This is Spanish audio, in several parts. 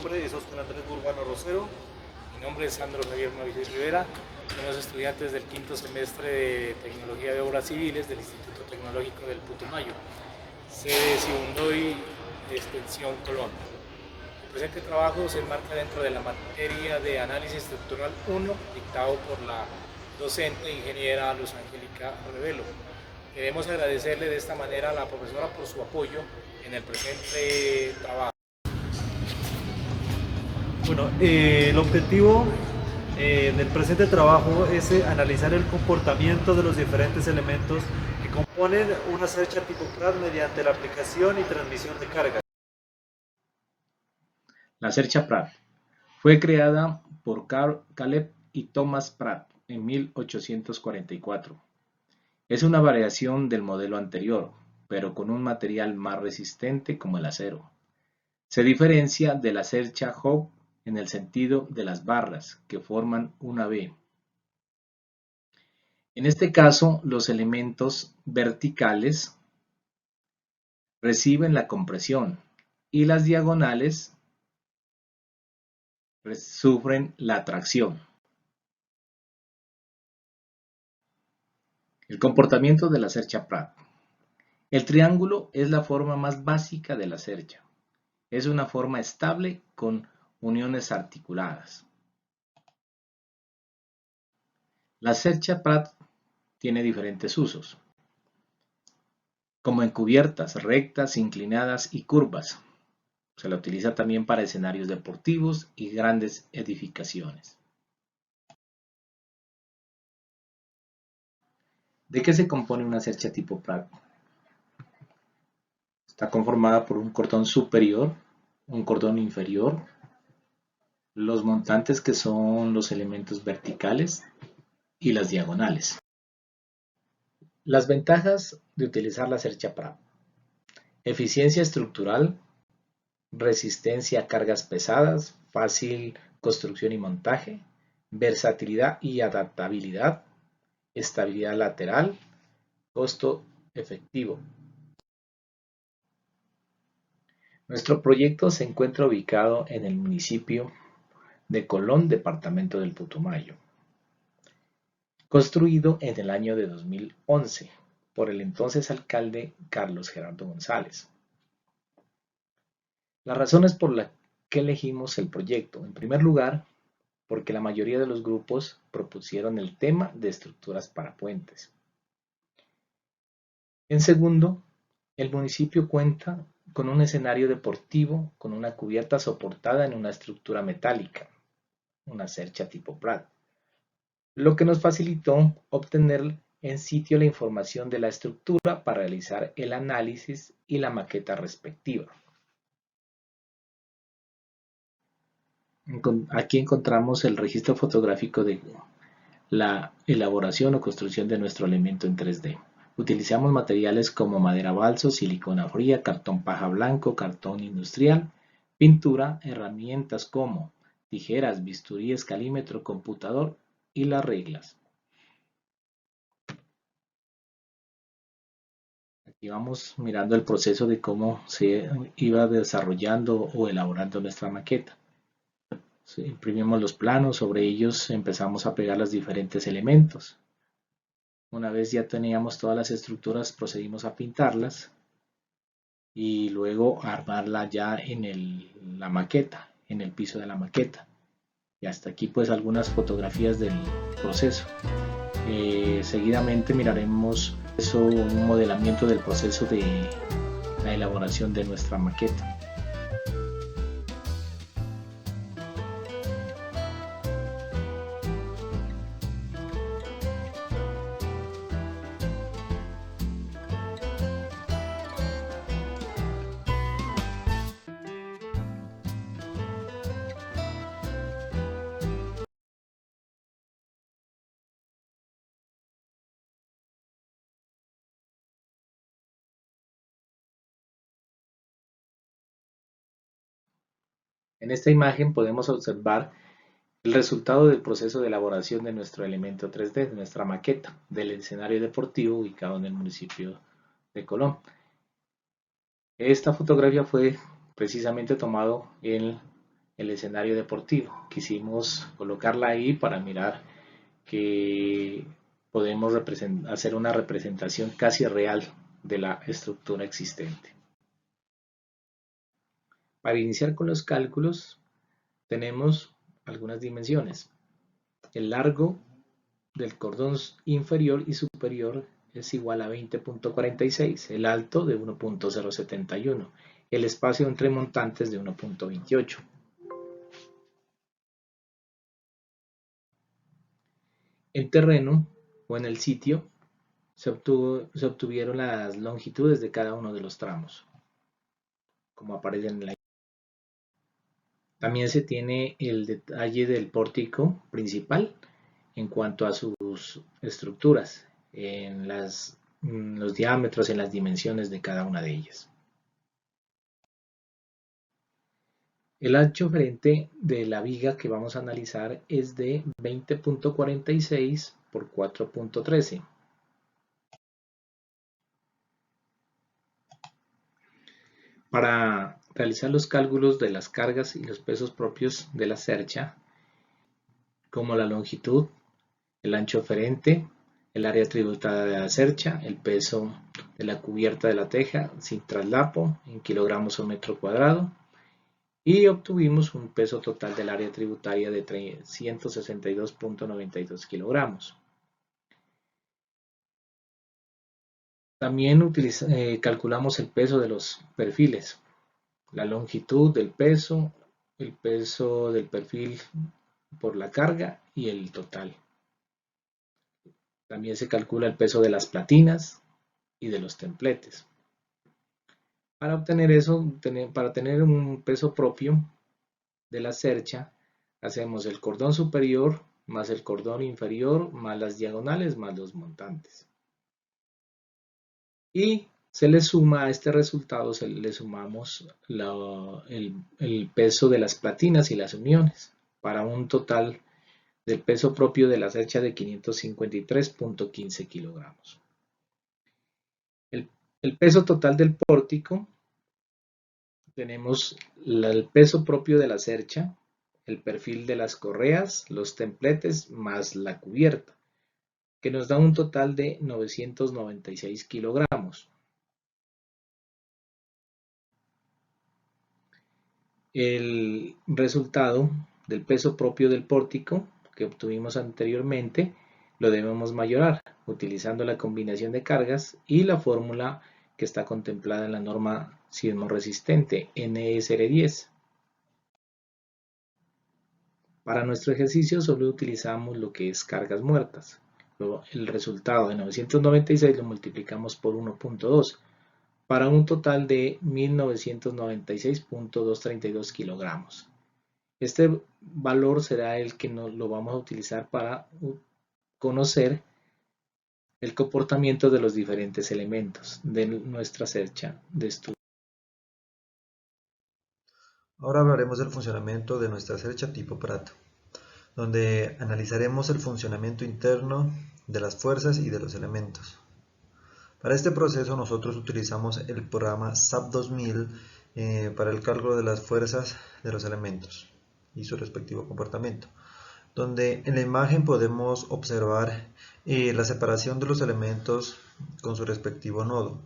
nombre es Oscar Andrés Burbano Rosero. Mi nombre es Sandro Javier Mauricio Rivera. Somos estudiantes del quinto semestre de Tecnología de Obras Civiles del Instituto Tecnológico del Putumayo, sede Sibundoy, extensión Colón. El presente trabajo se enmarca dentro de la materia de Análisis Estructural 1, dictado por la docente ingeniera Luz Angélica Revelo. Queremos agradecerle de esta manera a la profesora por su apoyo en el presente trabajo. Bueno, el objetivo del presente trabajo es analizar el comportamiento de los diferentes elementos que componen una cercha tipo Pratt mediante la aplicación y transmisión de carga. La cercha Pratt fue creada por Caleb y Thomas Pratt en 1844. Es una variación del modelo anterior, pero con un material más resistente como el acero. Se diferencia de la cercha Hope en el sentido de las barras, que forman una V. En este caso, los elementos verticales reciben la compresión y las diagonales sufren la tracción. El comportamiento de la cercha Pratt. El triángulo es la forma más básica de la cercha. Es una forma estable con uniones articuladas. La cercha Pratt tiene diferentes usos, como en cubiertas rectas, inclinadas y curvas. Se la utiliza también para escenarios deportivos y grandes edificaciones. ¿De qué se compone una cercha tipo Pratt? Está conformada por un cordón superior, un cordón inferior, los montantes que son los elementos verticales y las diagonales. Las ventajas de utilizar la cercha Pratt: eficiencia estructural, resistencia a cargas pesadas, fácil construcción y montaje, versatilidad y adaptabilidad, estabilidad lateral, costo efectivo. Nuestro proyecto se encuentra ubicado en el municipio de Colón, departamento del Putumayo, construido en el año de 2011 por el entonces alcalde Carlos Gerardo González. Las razones por las que elegimos el proyecto: en primer lugar, porque la mayoría de los grupos propusieron el tema de estructuras para puentes. En segundo, el municipio cuenta con un escenario deportivo con una cubierta soportada en una estructura metálica, una cercha tipo Pratt, lo que nos facilitó obtener en sitio la información de la estructura para realizar el análisis y la maqueta respectiva. Aquí encontramos el registro fotográfico de la elaboración o construcción de nuestro elemento en 3D. Utilizamos materiales como madera balso, silicona fría, cartón paja blanco, cartón industrial, pintura, herramientas como tijeras, bisturí, escalímetro, computador y las reglas. Aquí vamos mirando el proceso de cómo se iba desarrollando o elaborando nuestra maqueta. Imprimimos los planos, sobre ellos empezamos a pegar los diferentes elementos. Una vez ya teníamos todas las estructuras, procedimos a pintarlas y luego a armarla ya en la maqueta, en el piso de la maqueta. Y hasta aquí pues algunas fotografías del proceso. Seguidamente miraremos un modelamiento del proceso de la elaboración de nuestra maqueta. En esta imagen podemos observar el resultado del proceso de elaboración de nuestro elemento 3D, de nuestra maqueta, del escenario deportivo ubicado en el municipio de Colón. Esta fotografía fue precisamente tomado en el escenario deportivo. Quisimos colocarla ahí para mirar que podemos hacer una representación casi real de la estructura existente. Para iniciar con los cálculos tenemos algunas dimensiones. El largo del cordón inferior y superior es igual a 20.46, el alto de 1.071, el espacio entre montantes de 1.28. En terreno o en el sitio se obtuvieron las longitudes de cada uno de los tramos, como aparece en la. También se tiene el detalle del pórtico principal en cuanto a sus estructuras, en los diámetros, en las dimensiones de cada una de ellas. El ancho frente de la viga que vamos a analizar es de 20.46 por 4.13. Para realizar los cálculos de las cargas y los pesos propios de la cercha, como la longitud, el ancho frente, el área tributada de la cercha, el peso de la cubierta de la teja sin traslapo en kilogramos o metro cuadrado, y obtuvimos un peso total del área tributaria de 362.92 kilogramos. También calculamos el peso de los perfiles, la longitud del peso, el peso del perfil por la carga y el total. También se calcula el peso de las platinas y de los templetes. Para obtener eso, para tener un peso propio de la cercha, hacemos el cordón superior más el cordón inferior más las diagonales más los montantes. Y se le suma a este resultado, le sumamos el peso de las platinas y las uniones para un total del peso propio de la cercha de 553.15 kilogramos. El peso total del pórtico, tenemos el peso propio de la cercha, el perfil de las correas, los templetes más la cubierta, que nos da un total de 996 kilogramos. El resultado del peso propio del pórtico que obtuvimos anteriormente lo debemos mayorar utilizando la combinación de cargas y la fórmula que está contemplada en la norma sismo resistente NSR10. Para nuestro ejercicio solo utilizamos lo que es cargas muertas. El resultado de 996 lo multiplicamos por 1.2 para un total de 1996.232 kilogramos. Este valor será el que lo vamos a utilizar para conocer el comportamiento de los diferentes elementos de nuestra cercha de estudio. Ahora hablaremos del funcionamiento de nuestra cercha tipo Pratt, donde analizaremos el funcionamiento interno de las fuerzas y de los elementos. Para este proceso nosotros utilizamos el programa SAP 2000 para el cálculo de las fuerzas de los elementos y su respectivo comportamiento, donde en la imagen podemos observar la separación de los elementos con su respectivo nodo.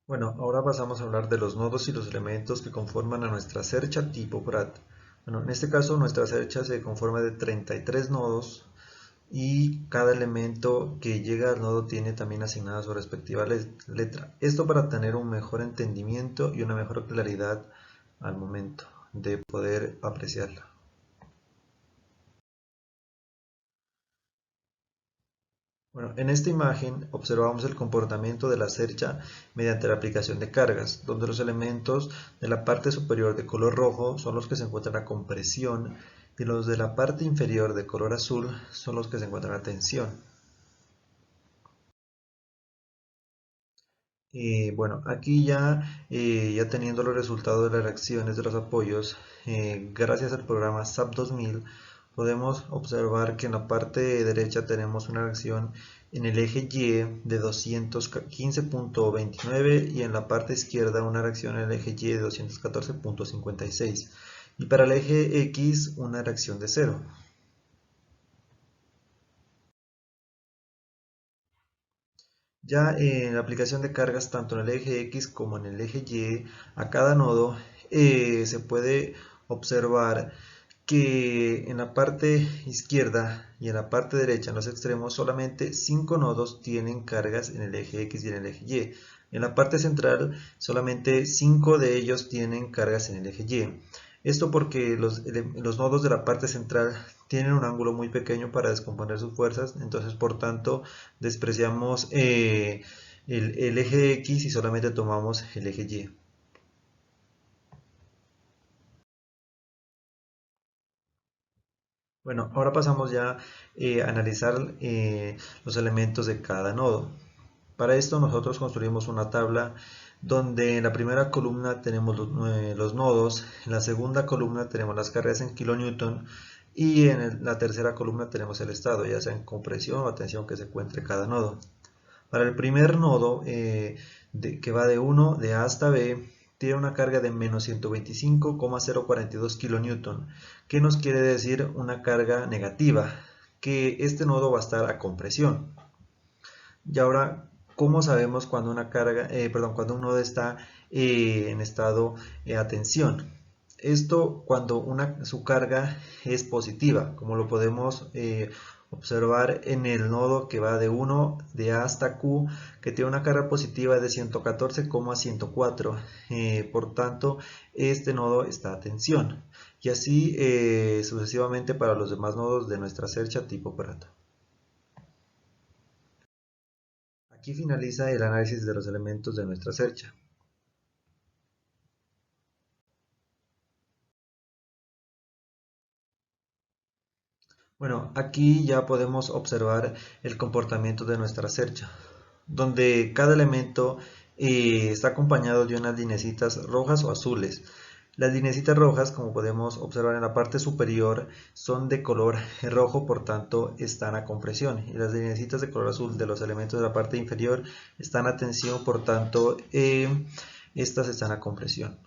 Bueno, ahora pasamos a hablar de los nodos y los elementos que conforman a nuestra cercha tipo Pratt. Bueno, en este caso nuestra cercha se conforma de 33 nodos y cada elemento que llega al nodo tiene también asignada su respectiva letra. Esto para tener un mejor entendimiento y una mejor claridad al momento de poder apreciarla. Bueno, en esta imagen observamos el comportamiento de la cercha mediante la aplicación de cargas, donde los elementos de la parte superior de color rojo son los que se encuentran a compresión y los de la parte inferior de color azul son los que se encuentran a tensión. Bueno, aquí ya teniendo los resultados de las reacciones de los apoyos, gracias al programa SAP 2000, podemos observar que en la parte derecha tenemos una reacción en el eje Y de 215.29 y en la parte izquierda una reacción en el eje Y de 214.56. Y para el eje X una reacción de 0. Ya en la aplicación de cargas tanto en el eje X como en el eje Y a cada nodo se puede observar que en la parte izquierda y en la parte derecha, en los extremos, solamente 5 nodos tienen cargas en el eje X y en el eje Y. En la parte central, solamente 5 de ellos tienen cargas en el eje Y. Esto porque los nodos de la parte central tienen un ángulo muy pequeño para descomponer sus fuerzas, entonces por tanto despreciamos el eje X y solamente tomamos el eje Y. Bueno, ahora pasamos ya a analizar los elementos de cada nodo. Para esto nosotros construimos una tabla donde en la primera columna tenemos los nodos, en la segunda columna tenemos las cargas en kilonewton y en la tercera columna tenemos el estado, ya sea en compresión o a tensión que se encuentre cada nodo. Para el primer nodo, que va de 1 de A hasta B, tiene una carga de menos 125,042 kN, que nos quiere decir una carga negativa, que este nodo va a estar a compresión. Y ahora, ¿cómo sabemos cuando cuando un nodo está en estado a tensión? Esto cuando su carga es positiva, como lo podemos observar en el nodo que va de 1 de A hasta Q, que tiene una carga positiva de 114,104. Por tanto, este nodo está a tensión. Y así sucesivamente para los demás nodos de nuestra cercha tipo Pratt. Aquí finaliza el análisis de los elementos de nuestra cercha. Bueno, aquí ya podemos observar el comportamiento de nuestra cercha, donde cada elemento está acompañado de unas lineecitas rojas o azules. Las lineecitas rojas, como podemos observar en la parte superior, son de color rojo, por tanto están a compresión. Y las lineecitas de color azul de los elementos de la parte inferior están a tensión, por tanto estas están a compresión.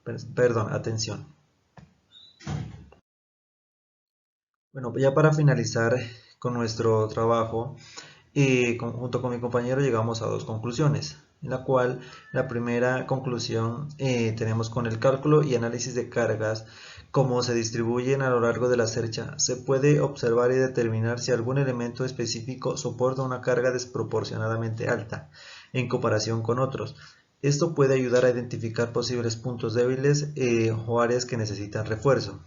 Perdón, a tensión. Bueno, ya para finalizar con nuestro trabajo, junto con mi compañero llegamos a dos conclusiones, en la cual la primera conclusión tenemos con el cálculo y análisis de cargas, cómo se distribuyen a lo largo de la cercha, se puede observar y determinar si algún elemento específico soporta una carga desproporcionadamente alta en comparación con otros. Esto puede ayudar a identificar posibles puntos débiles o áreas que necesitan refuerzo.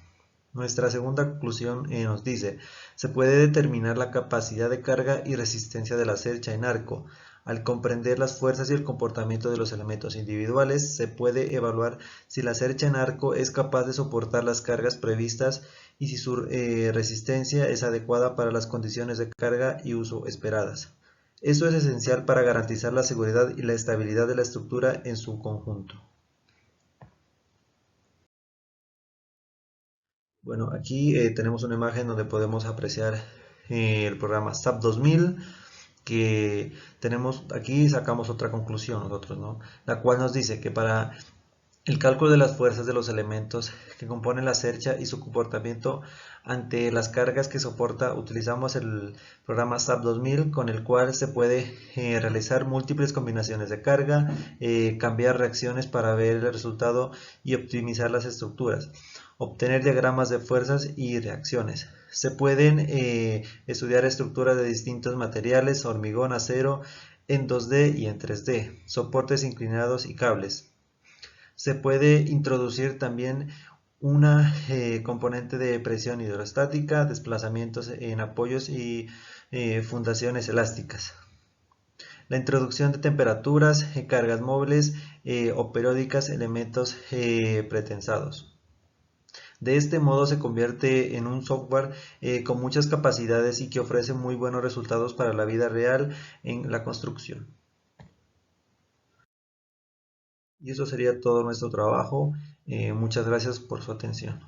Nuestra segunda conclusión nos dice, se puede determinar la capacidad de carga y resistencia de la cercha en arco. Al comprender las fuerzas y el comportamiento de los elementos individuales, se puede evaluar si la cercha en arco es capaz de soportar las cargas previstas y si su resistencia es adecuada para las condiciones de carga y uso esperadas. Esto es esencial para garantizar la seguridad y la estabilidad de la estructura en su conjunto. Bueno, aquí tenemos una imagen donde podemos apreciar el programa SAP 2000, que tenemos aquí, sacamos otra conclusión nosotros, ¿no? La cual nos dice que para el cálculo de las fuerzas de los elementos que componen la cercha y su comportamiento ante las cargas que soporta, utilizamos el programa SAP 2000, con el cual se puede realizar múltiples combinaciones de carga, cambiar reacciones para ver el resultado y optimizar las estructuras, obtener diagramas de fuerzas y reacciones. Se pueden estudiar estructuras de distintos materiales, hormigón, acero, en 2D y en 3D, soportes inclinados y cables. Se puede introducir también una componente de presión hidrostática, desplazamientos en apoyos y fundaciones elásticas. La introducción de temperaturas, cargas móviles o periódicas, elementos pretensados. De este modo se convierte en un software con muchas capacidades y que ofrece muy buenos resultados para la vida real en la construcción. Y eso sería todo nuestro trabajo. Muchas gracias por su atención.